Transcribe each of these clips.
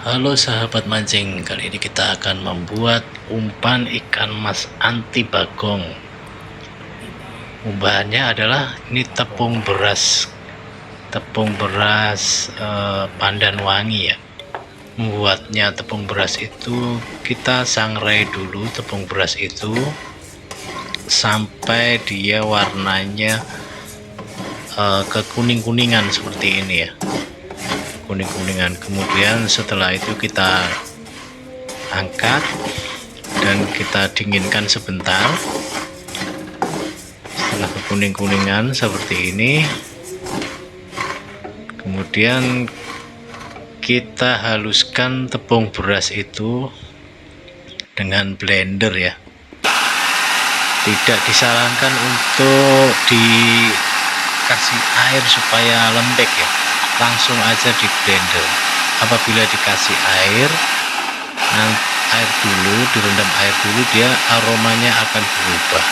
Halo sahabat mancing, kali ini kita akan membuat umpan ikan mas anti bagong. Bahannya adalah ini tepung beras pandan wangi ya. Membuatnya tepung beras itu kita sangrai dulu tepung beras itu sampai dia warnanya kekuning-kuningan seperti ini ya, kuning-kuningan. Kemudian setelah itu kita angkat dan kita dinginkan sebentar. Setelah kekuning-kuningan seperti ini, kemudian kita haluskan tepung beras itu dengan blender ya. Tidak disarankan untuk dikasih air supaya lembek ya, langsung aja di blender. Apabila dikasih air dulu, direndam air dulu, dia aromanya akan berubah.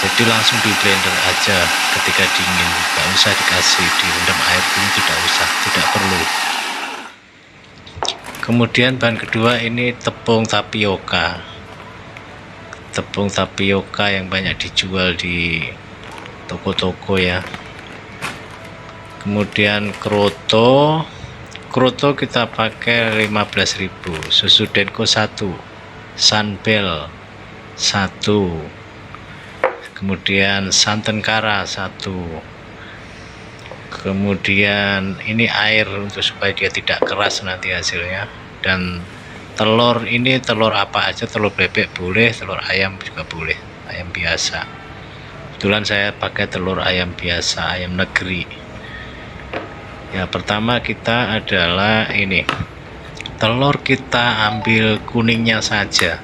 Jadi langsung di blender aja ketika dingin, nggak usah dikasih direndam air dulu, tidak perlu. Kemudian bahan kedua ini tepung tapioka yang banyak dijual di toko-toko ya. Kemudian kroto kita pakai 15.000, susu denko 1, sunbel 1, kemudian santan kara 1, kemudian ini air untuk supaya dia tidak keras nanti hasilnya, dan telur ini telur apa aja, telur bebek boleh, telur ayam juga boleh, ayam biasa. Kebetulan saya pakai telur ayam biasa, ayam negeri ya. Pertama kita adalah ini, telur kita ambil kuningnya saja,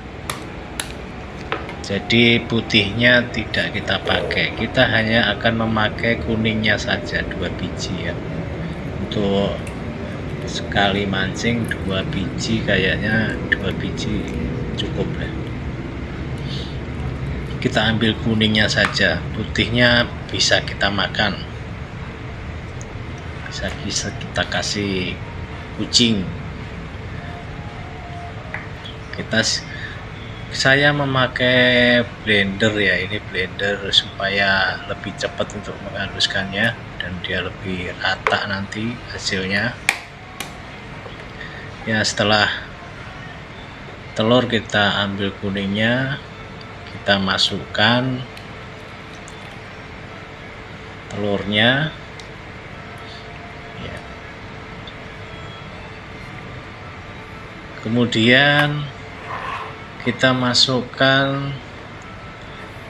jadi putihnya tidak kita pakai, kita hanya akan memakai kuningnya saja, 2 biji ya. Untuk sekali mancing 2 biji, kayaknya 2 biji cukup ya. Kita ambil kuningnya saja, putihnya bisa kita makan, bisa kita kasih kucing. Saya memakai blender ya, ini blender supaya lebih cepat untuk menghaluskannya dan dia lebih rata nanti hasilnya ya. Setelah telur kita ambil kuningnya, kita masukkan telurnya ya. Kemudian kita masukkan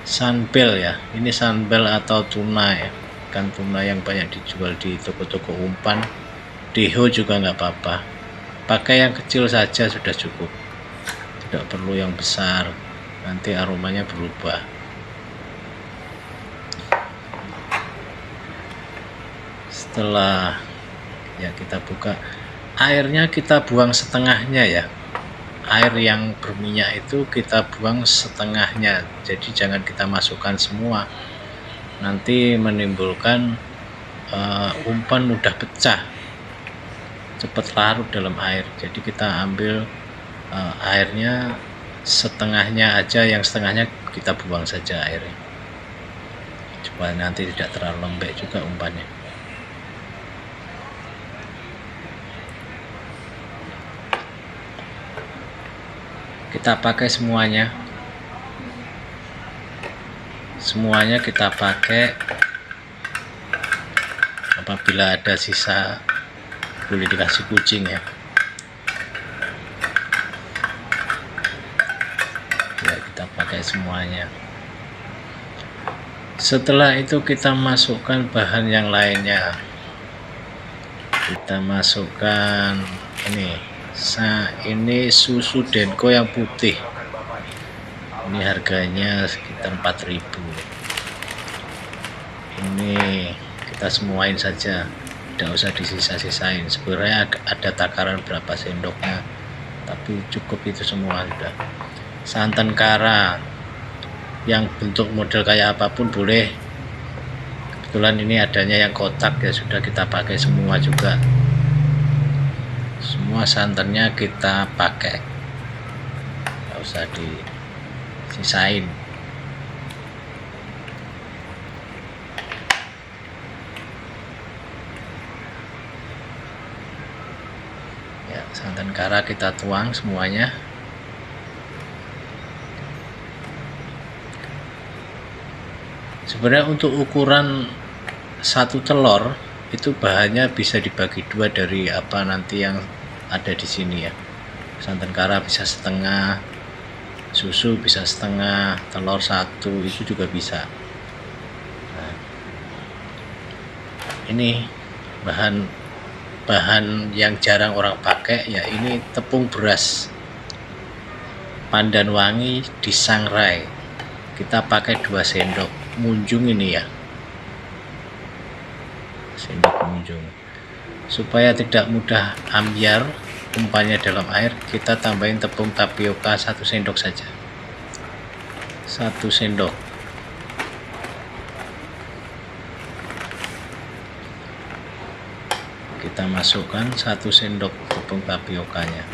sunbel ya, ini sunbel atau tuna ya, ikan tuna yang banyak dijual di toko-toko umpan. Deho juga nggak apa-apa, pakai yang kecil saja sudah cukup, tidak perlu yang besar, nanti aromanya berubah. Setelah ya kita buka, airnya kita buang setengahnya ya, air yang berminyak itu kita buang setengahnya, jadi jangan kita masukkan semua, nanti menimbulkan umpan mudah pecah, cepat larut dalam air. Jadi kita ambil airnya setengahnya aja, yang setengahnya kita buang saja airnya, supaya nanti tidak terlalu lembek juga umpannya. Kita pakai semuanya kita pakai. Apabila ada sisa boleh dikasih kucing ya. Ya, kita pakai semuanya. Setelah itu kita masukkan bahan yang lainnya. Kita masukkan ini susu denko yang putih, ini harganya sekitar 4.000. Ini kita semuain saja, tidak usah disisa-sisain. Sebenarnya ada takaran berapa sendoknya, tapi cukup itu semua sudah. Santan kara yang bentuk model kayak apapun boleh, kebetulan ini adanya yang kotak ya, sudah kita pakai semua juga. semua santannya kita pakai, nggak usah disisain. Ya, santan kara kita tuang semuanya. Sebenarnya untuk ukuran satu telur itu bahannya bisa dibagi dua dari apa nanti yang ada di sini ya. Santan kara bisa setengah, susu bisa setengah, telur satu itu juga bisa. Nah, ini bahan yang jarang orang pakai ya, ini tepung beras pandan wangi disangrai. Kita pakai 2 sendok munjung ini ya, sendok munjung. Supaya tidak mudah ambyar umpannya dalam air, kita tambahin tepung tapioka 1 sendok saja, 1 sendok. Kita masukkan 1 sendok tepung tapiokanya.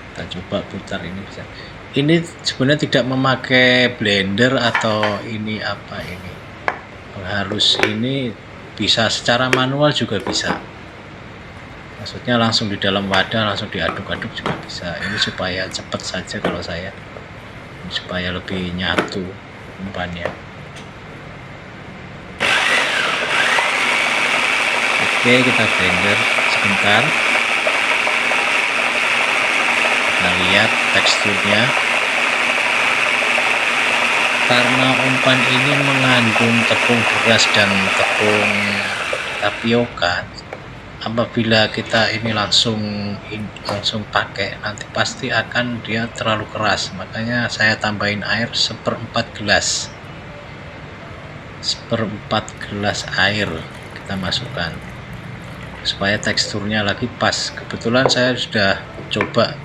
Kita coba putar, ini bisa. Ini sebenarnya tidak memakai blender atau ini apa ini penghalus, ini bisa secara manual juga bisa. Maksudnya langsung di dalam wadah langsung diaduk-aduk juga bisa. Ini supaya cepat saja kalau saya, ini supaya lebih nyatu umpannya. Oke, kita blender sebentar. Kita lihat teksturnya. Karena umpan ini mengandung tepung beras dan tepung tapioka, apabila kita ini langsung pakai, nanti pasti akan dia terlalu keras. Makanya saya tambahin air 1/4 gelas. 1/4 gelas air kita masukkan supaya teksturnya lagi pas. Kebetulan saya sudah coba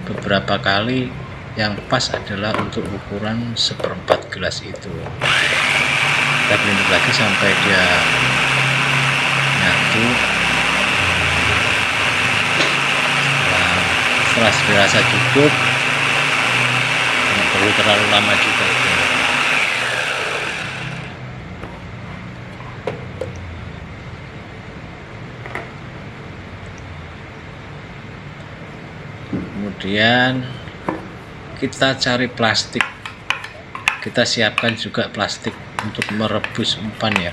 beberapa kali, yang pas adalah untuk ukuran 1/4 gelas itu. Kita blender lagi sampai dia nyatu. Setelah dirasa cukup, tidak perlu terlalu lama juga itu. Kemudian kita cari plastik, kita siapkan juga plastik untuk merebus umpan ya.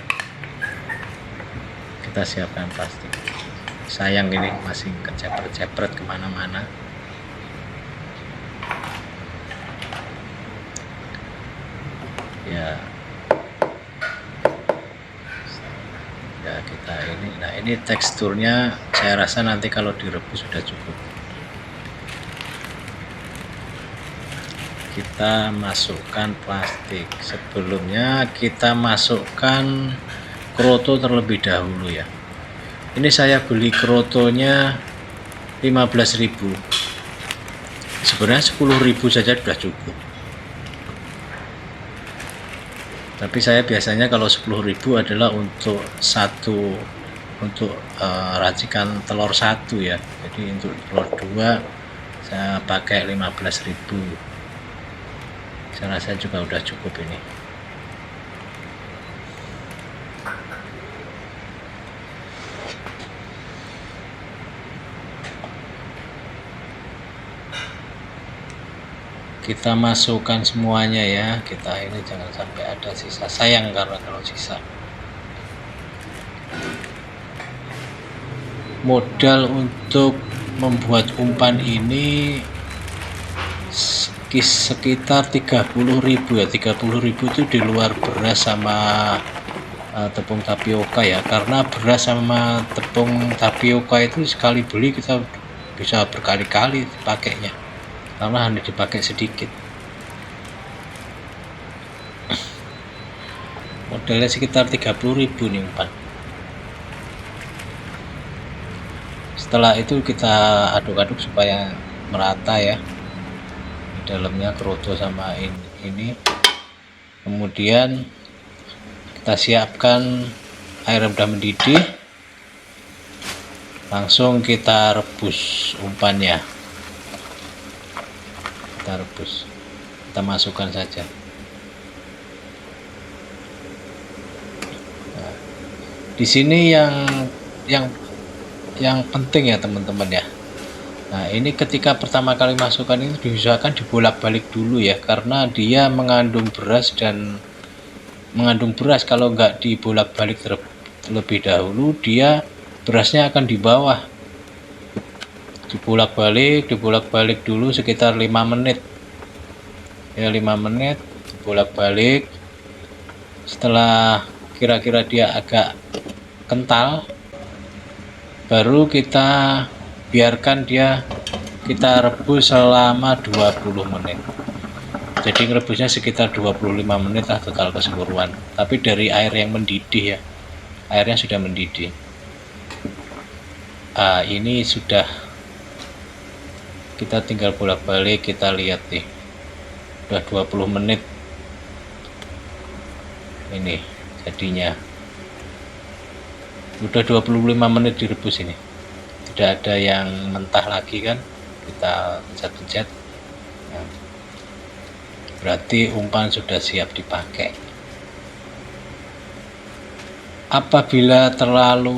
Kita siapkan plastik, sayang ini masih kecepret-cepret kemana-mana. Ya kita ini, nah ini teksturnya saya rasa nanti kalau direbus sudah cukup. Kita masukkan plastik. Sebelumnya kita masukkan kroto terlebih dahulu ya. Ini saya beli krotonya 15.000. Sebenarnya 10.000 saja sudah cukup. Tapi saya biasanya kalau 10.000 adalah untuk racikan telur 1 ya. Jadi untuk telur 2 saya pakai 15.000. Saya rasa juga udah cukup ini. Kita masukkan semuanya ya. Kita ini jangan sampai ada sisa, sayang karena kalau sisa. Modal untuk membuat umpan ini sekitar 30.000 ya. 30.000 itu di luar beras sama tepung tapioka ya, karena beras sama tepung tapioka itu sekali beli kita bisa berkali-kali pakainya karena hanya dipakai sedikit. Modalnya sekitar 30.000 nih umpan. Setelah itu kita aduk-aduk supaya merata ya, dalamnya kroto sama ini. Kemudian kita siapkan air yang sudah mendidih, Langsung kita rebus umpannya, kita rebus, kita masukkan saja. Nah, di sini yang penting ya teman-teman ya. Nah, ini ketika pertama kali masukkan ini diusahakan dibolak-balik dulu ya, karena dia mengandung beras kalau nggak dibolak-balik terlebih dahulu, dia berasnya akan di bawah. Dibolak-balik dulu sekitar 5 menit ya, 5 menit dibolak-balik. Setelah kira-kira dia agak kental, baru kita biarkan kita rebus selama 20 menit. Jadi rebusnya sekitar 25 menit lah total keseluruhan, tapi dari air yang mendidih ya, airnya sudah mendidih. Ini sudah, kita tinggal bolak-balik, kita lihat nih udah 20 menit ini jadinya, udah 25 menit direbus ini, tidak ada yang mentah lagi kan, kita pencet-pencet. Nah, berarti umpan sudah siap dipakai. Apabila terlalu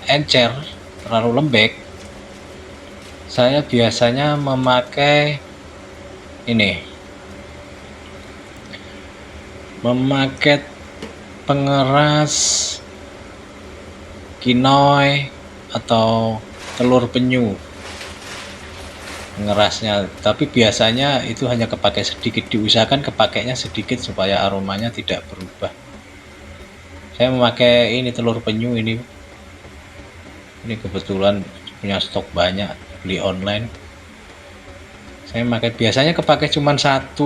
encer, terlalu lembek, saya biasanya memakai pengeras kinoi atau telur penyu pengerasnya, tapi biasanya itu hanya kepakai sedikit, diusahakan kepakainya sedikit supaya aromanya tidak berubah. Saya memakai ini telur penyu ini kebetulan punya stok banyak, beli online. Saya biasanya kepakai cuma 1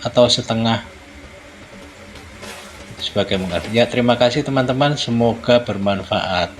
atau setengah sebagai mengerti. Ya, terima kasih teman-teman, semoga bermanfaat.